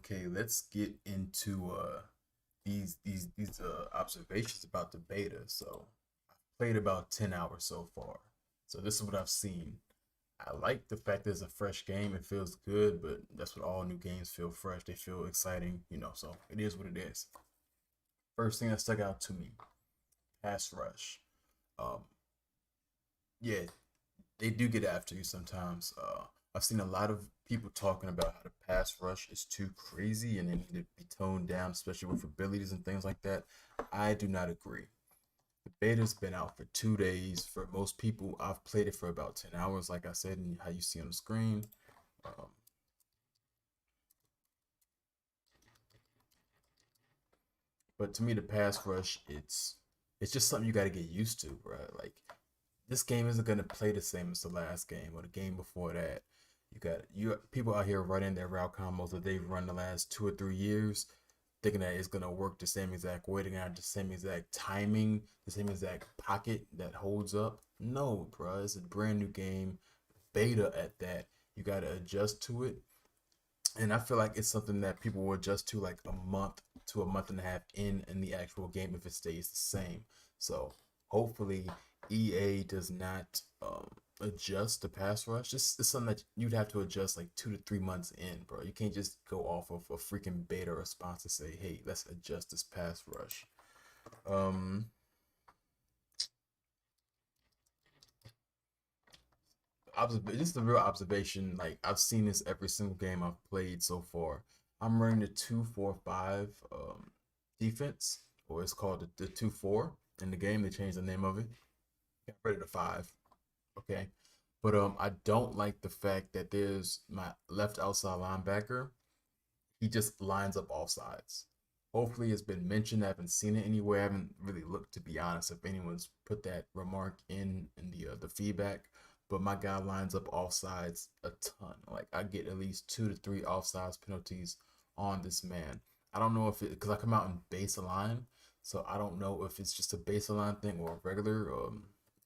Okay, let's get into these observations about the beta. So I've played about 10 hours so far. So this is what I've seen. I like the fact that it's a fresh game. It feels good, but that's what all new games feel fresh. They feel exciting, so it is what it is. First thing that stuck out to me, pass rush. Um, yeah, they do get after you sometimes. I've seen a lot of people talking about how the pass rush is too crazy and they need to be toned down, especially with abilities and things like that. I do not agree. The beta's been out for 2 days. For most people, I've played it for about 10 hours, like I said, and how you see on the screen. Um, but to me, the pass rush, it's just something you got to get used to, right? Like this game isn't gonna play the same as the last game or the game before that. You people out here running their route combos that they've run the last 2 or 3 years, thinking that it's gonna work the same exact way, they're gonna have the same exact timing, the same exact pocket that holds up. No, bro, it's a brand new game, beta at that. You gotta adjust to it, and I feel like it's something that people will adjust to like a month to a month and a half in the actual game if it stays the same. So hopefully EA does not adjust the pass rush. This is something that you'd have to adjust like 2 to 3 months in, bro. You can't just go off of a freaking beta response and say, hey, let's adjust this pass rush. Um, this is the real observation. Like I've seen this every single game I've played so far. I'm running the 2-4-5 defense, or it's called the 2-4 in the game. They changed the name of it. Got rid of the five. Okay. But I don't like the fact that there's my left outside linebacker. He just lines up all sides. Hopefully it's been mentioned. I haven't seen it anywhere. I haven't really looked, to be honest, if anyone's put that remark in the feedback. But my guy lines up offsides a ton. Like I get at least 2 to 3 offsides penalties on this man. I don't know if it because I come out in baseline, so I don't know if it's just a baseline thing or a regular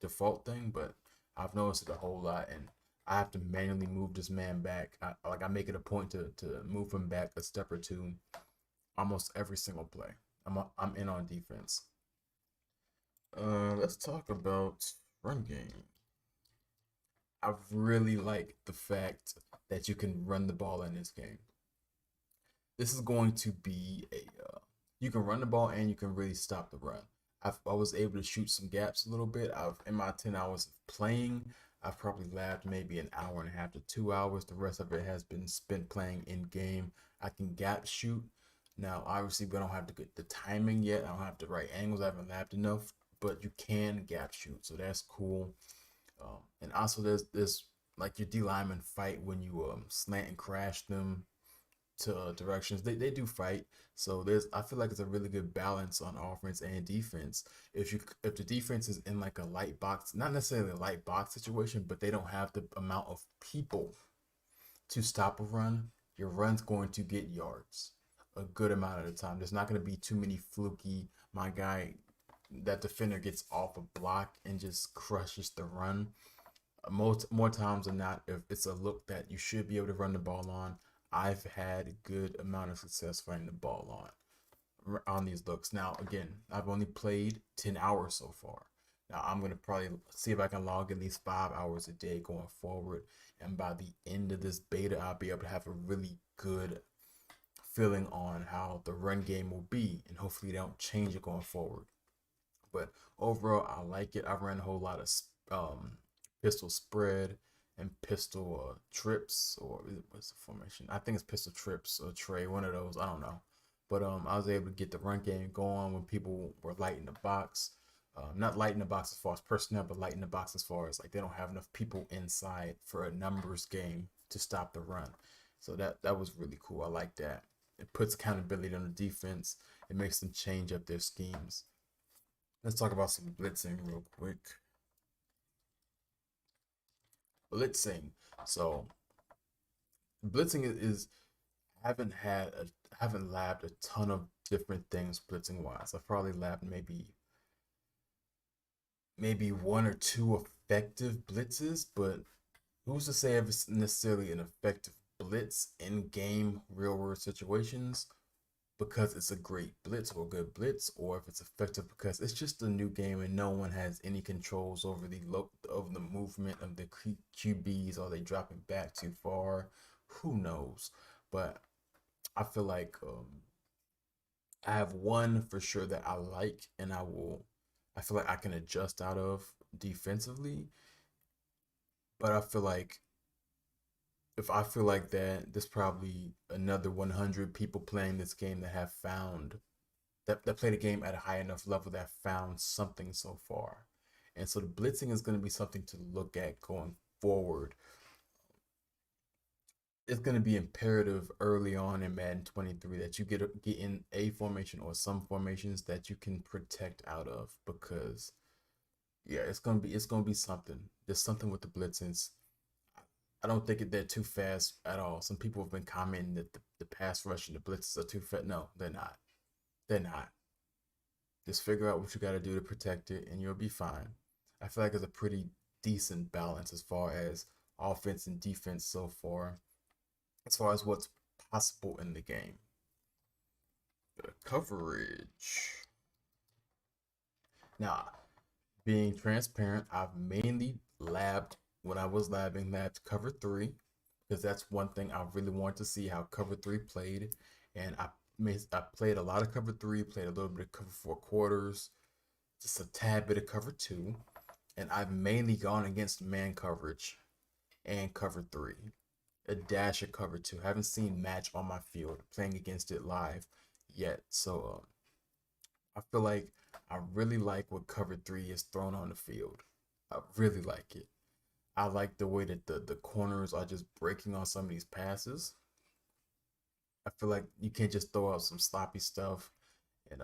default thing. But I've noticed it a whole lot, and I have to manually move this man back. I make it a point to move him back a step or two almost every single play. I'm in on defense. Let's talk about run game. I really like the fact that you can run the ball in this game. This is going to be a you can run the ball and you can really stop the run. I was able to shoot some gaps a little bit. I've in my 10 hours of playing, I've probably labbed maybe an hour and a half to 2 hours. The rest of it has been spent playing in game. I can gap shoot. Now, obviously, we don't have to get the timing yet. I don't have the right angles. I haven't labbed enough, but you can gap shoot, so that's cool. And also, there's like your D lineman fight when you slant and crash them to directions. They do fight, so there's I feel like it's a really good balance on offense and defense. If the defense is in like a light box, not necessarily a light box situation, but they don't have the amount of people to stop a run, your run's going to get yards a good amount of the time. There's not going to be too many fluky. My guy, that defender gets off a block and just crushes the run. Most more times than not, if it's a look that you should be able to run the ball on, I've had a good amount of success running the ball on these looks. Now, again, I've only played 10 hours so far. Now, I'm going to probably see if I can log at least 5 hours a day going forward. And by the end of this beta, I'll be able to have a really good feeling on how the run game will be. And hopefully, they don't change it going forward. But overall, I like it. I ran a whole lot of pistol spread and pistol trips, or what's the formation? I think it's pistol trips or tray, one of those. I don't know. But I was able to get the run game going when people were lighting the box. Not lighting the box as far as personnel, but lighting the box as far as like they don't have enough people inside for a numbers game to stop the run. So that was really cool. I like that. It puts accountability on the defense. It makes them change up their schemes. Let's talk about some blitzing real quick. Blitzing. So blitzing is haven't labbed a ton of different things blitzing wise. I've probably labbed maybe one or two effective blitzes, but who's to say if it's necessarily an effective blitz in game real world situations because it's a great blitz or a good blitz, or if it's effective because it's just a new game and no one has any controls over the of the movement of the QBs. Are they dropping back too far? Who knows? But I feel like I have one for sure that I like, and I feel like I can adjust out of defensively. But I feel like if I feel like that, there's probably another 100 people playing this game that have found that play the game at a high enough level that found something so far. And so the blitzing is going to be something to look at going forward. It's going to be imperative early on in Madden 23 that you get in a formation or some formations that you can protect out of, because yeah, it's gonna be something. There's something with the blitzings. I don't think they're too fast at all. Some people have been commenting that the pass rush and the blitzes are too fast. No, they're not. They're not. Just figure out what you got to do to protect it, and you'll be fine. I feel like it's a pretty decent balance as far as offense and defense so far, as far as what's possible in the game. Coverage. Now, being transparent, I've mainly labbed when I was labbed cover three, because that's one thing I really want to see how cover three played. And I played a lot of cover three, played a little bit of cover four quarters, just a tad bit of cover two, and I've mainly gone against man coverage and cover three, a dash of cover two. I haven't seen match on my field playing against it live yet, so I feel like I really like what cover three is thrown on the field. I really like it. I like the way that the corners are just breaking on some of these passes. I feel like you can't just throw out some sloppy stuff and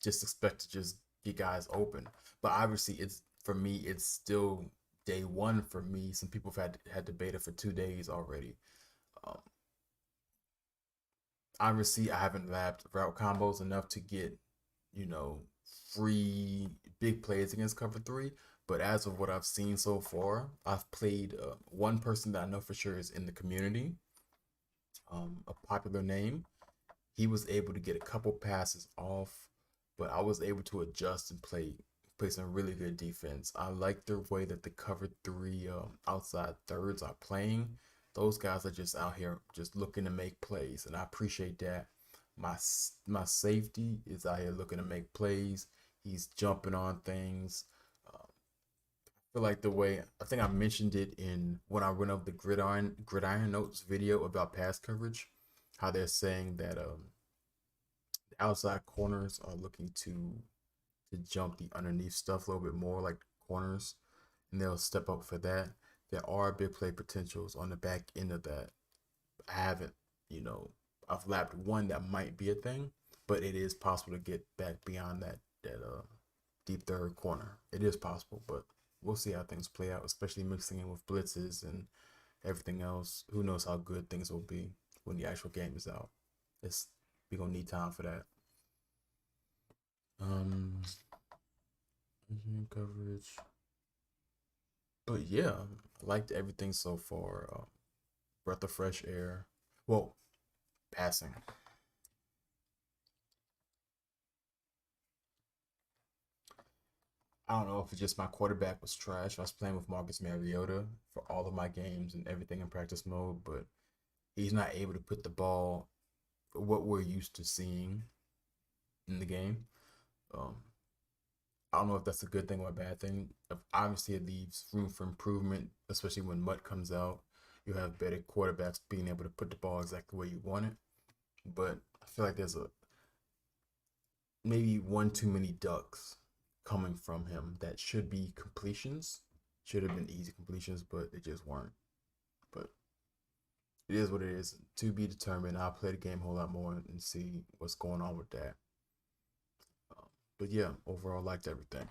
just expect to just get guys open. But obviously, it's for me, it's still day one for me. Some people have had the beta for 2 days already. Um, obviously, I haven't labbed route combos enough to get, you know, free big plays against cover three. But as of what I've seen so far, I've played one person that I know for sure is in the community, a popular name. He was able to get a couple passes off, but I was able to adjust and play some really good defense. I like the way that the cover three outside thirds are playing. Those guys are just out here just looking to make plays, and I appreciate that. My safety is out here looking to make plays. He's jumping on things. I feel like the way I think I mentioned it in when I went over the gridiron notes video about pass coverage, how they're saying that the outside corners are looking to jump the underneath stuff a little bit more, like corners, and they'll step up for that. There are big play potentials on the back end of that. I haven't, you know, I've lapped one that might be a thing, but it is possible to get back beyond that deep third corner. It is possible, but we'll see how things play out, especially mixing in with blitzes and everything else. Who knows how good things will be when the actual game is out. It's we're gonna need time for that. Um, coverage, but yeah, I liked everything so far. Breath of fresh air. Well, passing. I don't know if it's just my quarterback was trash. I was playing with Marcus Mariota for all of my games and everything in practice mode, but he's not able to put the ball what we're used to seeing in the game. Um, I don't know if that's a good thing or a bad thing. Obviously, it leaves room for improvement, especially when Mutt comes out. You have better quarterbacks being able to put the ball exactly where you want it. But I feel like there's a maybe one too many ducks coming from him that should be completions. Should have been easy completions, but they just weren't. But it is what it is. To be determined. I'll play the game a whole lot more and see what's going on with that. Um, but yeah, overall, liked everything.